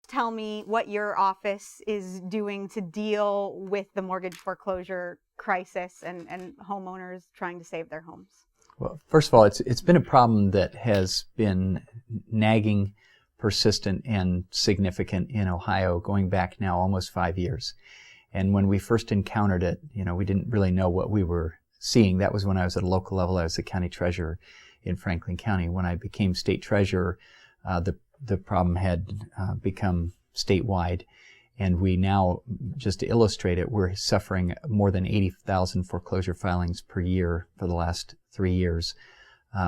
tell me what your office is doing to deal with the mortgage foreclosure crisis and homeowners trying to save their homes? Well, first of all, it's been a problem that has been nagging, persistent, and significant in Ohio going back now almost 5 years. And when we first encountered it, we didn't really know what we were seeing. That was when I was at a local level. I was the county treasurer in Franklin County. When I became state treasurer, the problem had become statewide. And we now, just to illustrate it, we're suffering more than 80,000 foreclosure filings per year for the last 3 years,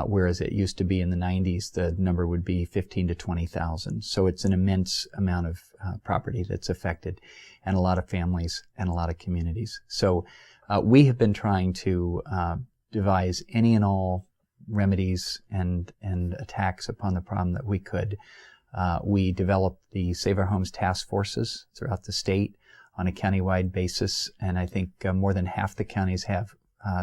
whereas it used to be in the 90s, the number would be 15 to 20,000. So it's an immense amount of property that's affected, and a lot of families and a lot of communities. So we have been trying to devise any and all remedies and attacks upon the problem that we could. We developed the Save Our Homes task forces throughout the state on a countywide basis, and I think more than half the counties have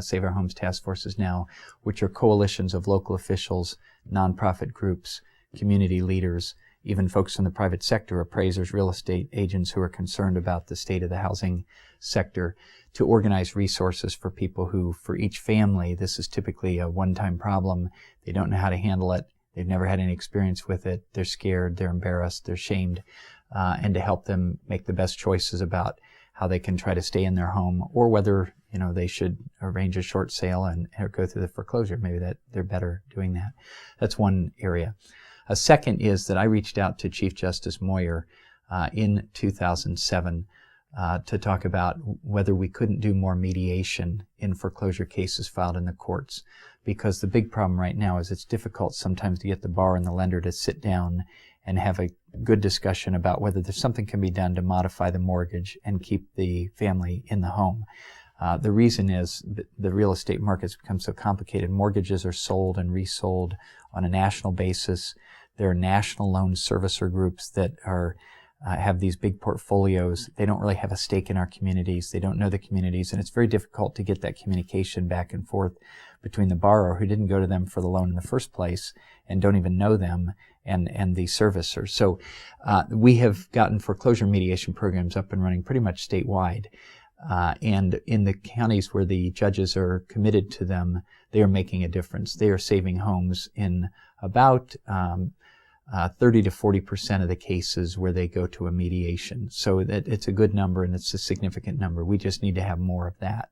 Save Our Homes task forces now, which are coalitions of local officials, nonprofit groups, community leaders, even folks from the private sector, appraisers, real estate agents who are concerned about the state of the housing sector, to organize resources for people who, for each family, this is typically a one-time problem. They don't know how to handle it. They've never had any experience with it. They're scared, they're embarrassed, they're shamed, and to help them make the best choices about how they can try to stay in their home, or whether they should arrange a short sale and go through the foreclosure. Maybe that they're better doing that. That's one area. A second is that I reached out to Chief Justice Moyer in 2007 to talk about whether we couldn't do more mediation in foreclosure cases filed in the courts. Because the big problem right now is it's difficult sometimes to get the borrower and the lender to sit down and have a good discussion about whether there's something can be done to modify the mortgage and keep the family in the home. The reason is that the real estate market's become so complicated. Mortgages are sold and resold on a national basis. There are national loan servicer groups that have these big portfolios. They don't really have a stake in our communities. They don't know the communities, and it's very difficult to get that communication back and forth between the borrower, who didn't go to them for the loan in the first place and don't even know them, and the servicer. So we have gotten foreclosure mediation programs up and running pretty much statewide. And in the counties where the judges are committed to them, they are making a difference. They are saving homes in about 30 to 40% of the cases where they go to a mediation. So it's a good number, and it's a significant number. We just need to have more of that.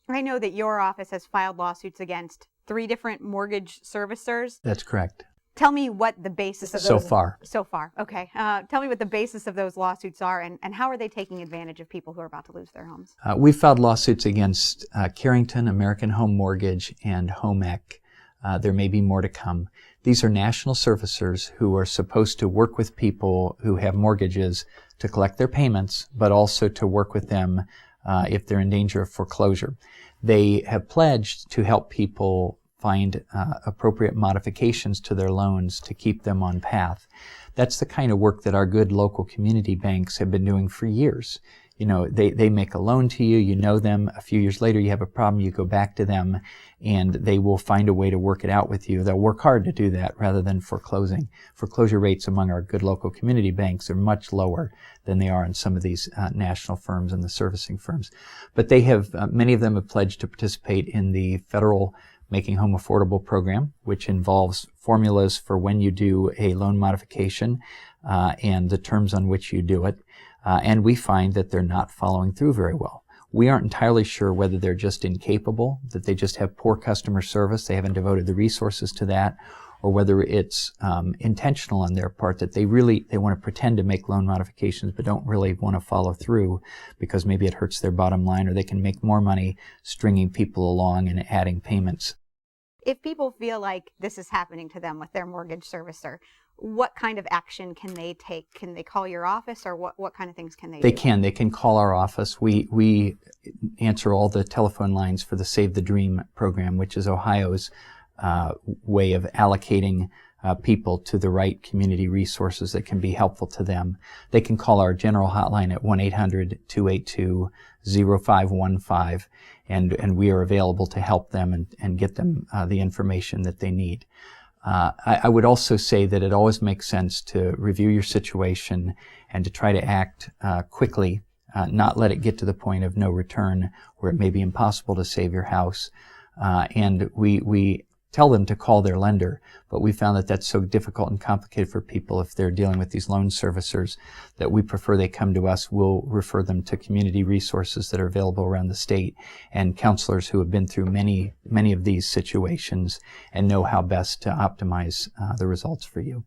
I know that your office has filed lawsuits against 3 different mortgage servicers. That's correct. Tell me what the basis of those... So far. Okay. Tell me what the basis of those lawsuits are, and how are they taking advantage of people who are about to lose their homes? We filed lawsuits against Carrington, American Home Mortgage, and HomeEc. There may be more to come. These are national servicers who are supposed to work with people who have mortgages to collect their payments, but also to work with them if they're in danger of foreclosure. They have pledged to help people find appropriate modifications to their loans to keep them on path. That's the kind of work that our good local community banks have been doing for years. They make a loan to you, you know them. A few years later, you have a problem, you go back to them, and they will find a way to work it out with you. They'll work hard to do that rather than foreclosing. Foreclosure rates among our good local community banks are much lower than they are in some of these national firms and the servicing firms. But they have, many of them have pledged to participate in the federal Making Home Affordable program, which involves formulas for when you do a loan modification and the terms on which you do it. And we find that they're not following through very well. We aren't entirely sure whether they're just incapable, that they just have poor customer service, they haven't devoted the resources to that, or whether it's intentional on their part, that they want to pretend to make loan modifications but don't really want to follow through because maybe it hurts their bottom line, or they can make more money stringing people along and adding payments. If people feel like this is happening to them with their mortgage servicer, what kind of action can they take? Can they call your office, or what kind of things can they do? They can call our office. We answer all the telephone lines for the Save the Dream program, which is Ohio's way of allocating people to the right community resources that can be helpful to them. They can call our general hotline at 1-800-282-0515, and we are available to help them and get them the information that they need. I would also say that it always makes sense to review your situation and to try to act quickly, not let it get to the point of no return where it may be impossible to save your house. And we tell them to call their lender, but we found that that's so difficult and complicated for people if they're dealing with these loan servicers that we prefer they come to us. We'll refer them to community resources that are available around the state and counselors who have been through many of these situations and know how best to optimize the results for you.